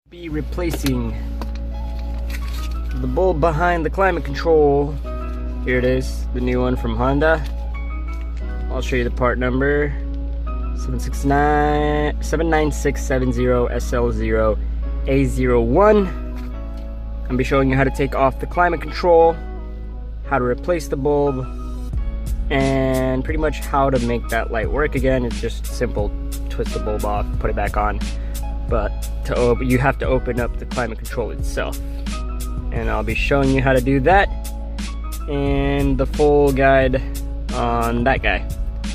Be replacing the bulb behind the climate control. Here it is, the new one from Honda. I'll show you the part number 79670SL0A01. I'll be showing you how to take off the climate control, how to replace the bulb, and pretty much how to make that light work again. It's just simple: twist the bulb off, put it back on. But you have to open up the climate control itself, and I'll be showing you how to do that and the full guide on that guy.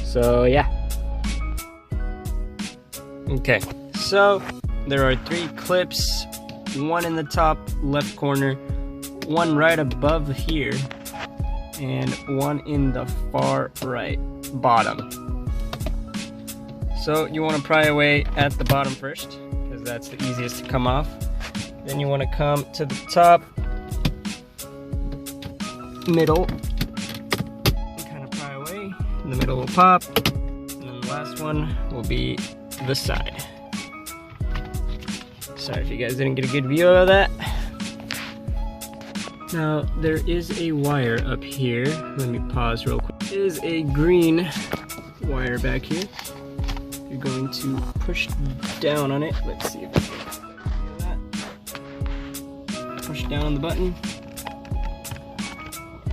So yeah. Okay, so there are 3 clips, one in the top left corner, one right above here, and one in the far right bottom. So you want to pry away at the bottom first, because that's the easiest to come off. Then you want to come to the top, middle, and kind of pry away. The middle will pop, and then the last one will be the side. Sorry if you guys didn't get a good view of that. Now there is a wire up here. Let me pause real quick. There is a green wire back here. You're going to push down on it. Let's see if I can do that. Push down on the button.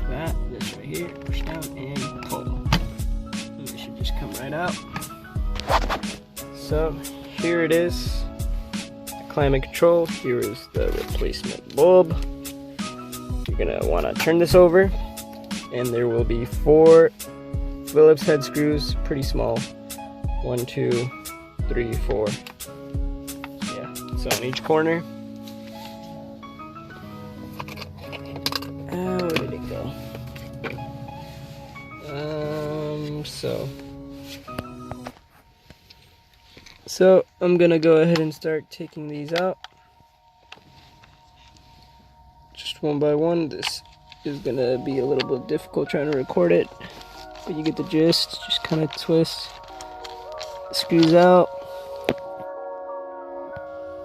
That, this right here. Push down and pull. And it should just come right out. So here it is. Climate control. Here is the replacement bulb. You're gonna want to turn this over, and there will be 4 Phillips head screws, pretty small. 1, 2, 3, 4. Yeah, so on each corner. Where did it go? So I'm gonna go ahead and start taking these out. Just one by one. This is gonna be a little bit difficult trying to record it, but you get the gist. Just kind of twist the screws out.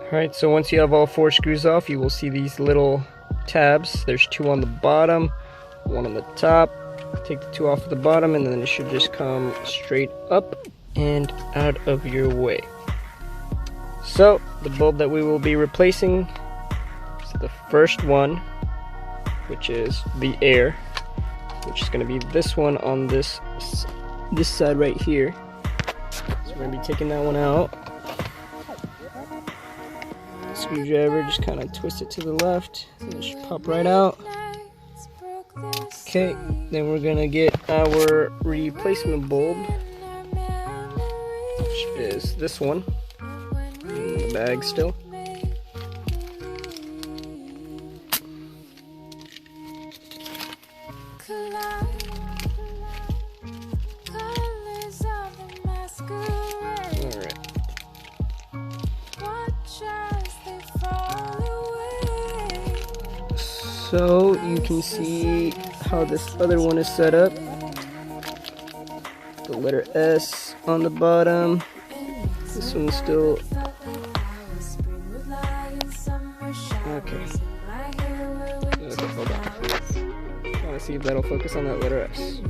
Alright, so once you have all 4 screws off, you will see these little tabs. There's 2 on the bottom, 1 on the top. Take the 2 off of the bottom, and then it should just come straight up and out of your way. So the bulb that we will be replacing is the first one, which is the air, which is going to be this one on this side right here. So we're going to be taking that one out. Screwdriver, just kind of twist it to the left, and it should pop right out. Okay, then we're going to get our replacement bulb, which is this one. In the bag still. Alright. So you can see how this other one is set up. The letter S on the bottom. This one's still okay, hold on. Trying to see if that'll focus on that letter S.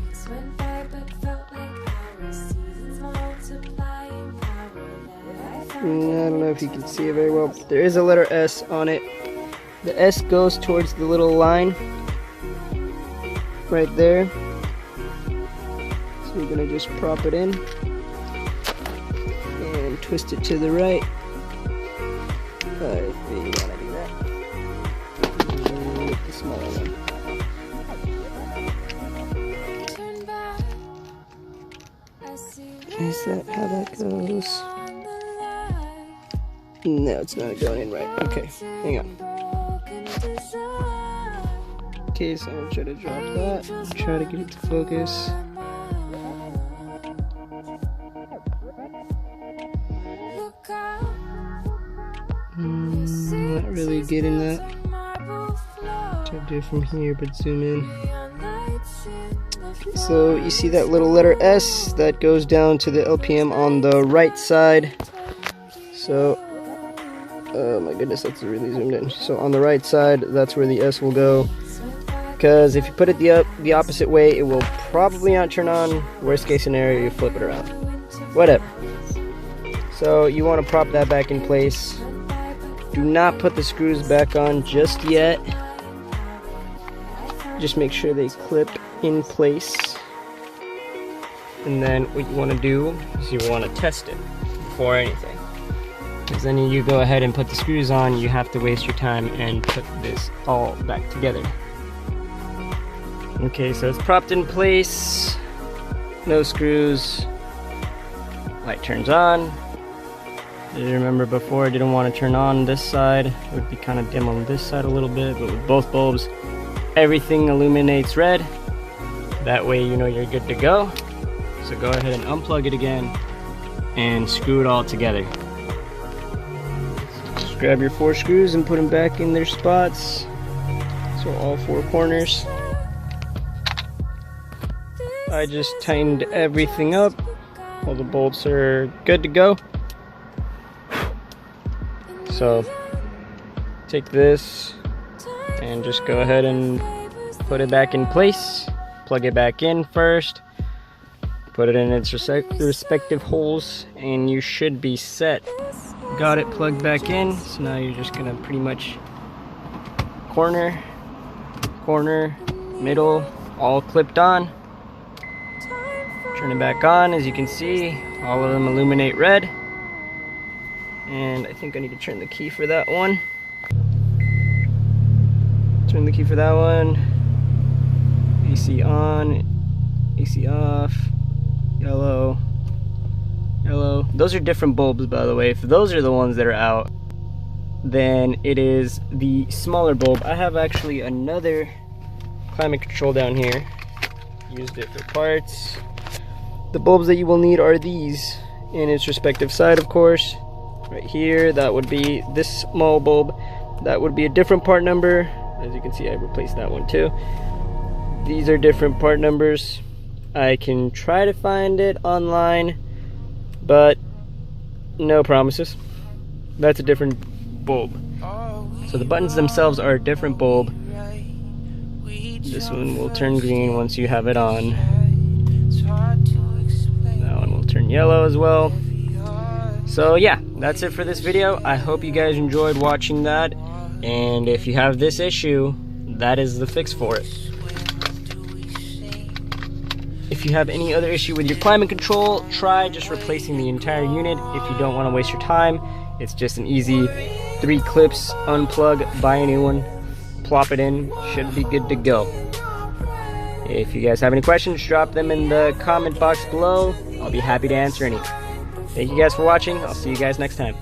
I don't know if you can see it very well, but there is a letter S on it. The S goes towards the little line right there. So you're gonna just prop it in and twist it to the right. If you want to do that. And the smaller one. Is that how that goes? No, it's not going in right. Okay, hang on. Okay, so I'm gonna try to drop that. Try to get it to focus. Not really getting that. Try to do it from here, but zoom in. So you see that little letter S that goes down to the LPM on the right side. So Oh my goodness, that's really zoomed in. So on the right side, that's where the S will go. Because if you put it the opposite way, it will probably not turn on. Worst case scenario, you flip it around. Whatever. So you want to prop that back in place. Do not put the screws back on just yet. Just make sure they clip in place. And then what you want to do is you want to test it before anything. Because then you go ahead and put the screws on, you have to waste your time and put this all back together. Okay, so it's propped in place, no screws, light turns on. Remember before I didn't want to turn on this side, it would be kind of dim on this side a little bit, but with both bulbs, everything illuminates red. That way you know you're good to go. So go ahead and unplug it again and screw it all together. Just grab your 4 screws and put them back in their spots. So all 4 corners. I just tightened everything up. All the bolts are good to go. So take this and just go ahead and put it back in place. Plug it back in first. Put it in its respective holes and you should be set. Got it plugged back in. So now you're just gonna pretty much corner, middle, all clipped on. Turn it back on. As you can see, all of them illuminate red. And I think I need to turn the key for that one. Turn the key for that one. AC on, AC off, yellow, yellow. Those are different bulbs, by the way. If those are the ones that are out, then it is the smaller bulb. I have actually another climate control down here. Used it for parts. The bulbs that you will need are these in its respective side, of course. Right here, that would be this small bulb. That would be a different part number. As you can see, I replaced that one too. These are different part numbers. I can try to find it online, but no promises. That's a different bulb. So the buttons themselves are a different bulb. This one will turn green once you have it on. That one will turn yellow as well. So yeah, that's it for this video. I hope you guys enjoyed watching that. And if you have this issue, that is the fix for it. If you have any other issue with your climate control, try just replacing the entire unit. If you don't want to waste your time, it's just an easy 3 clips, unplug, buy a new one, plop it in, should be good to go. If you guys have any questions, drop them in the comment box below. I'll be happy to answer any. Thank you guys for watching. I'll see you guys next time.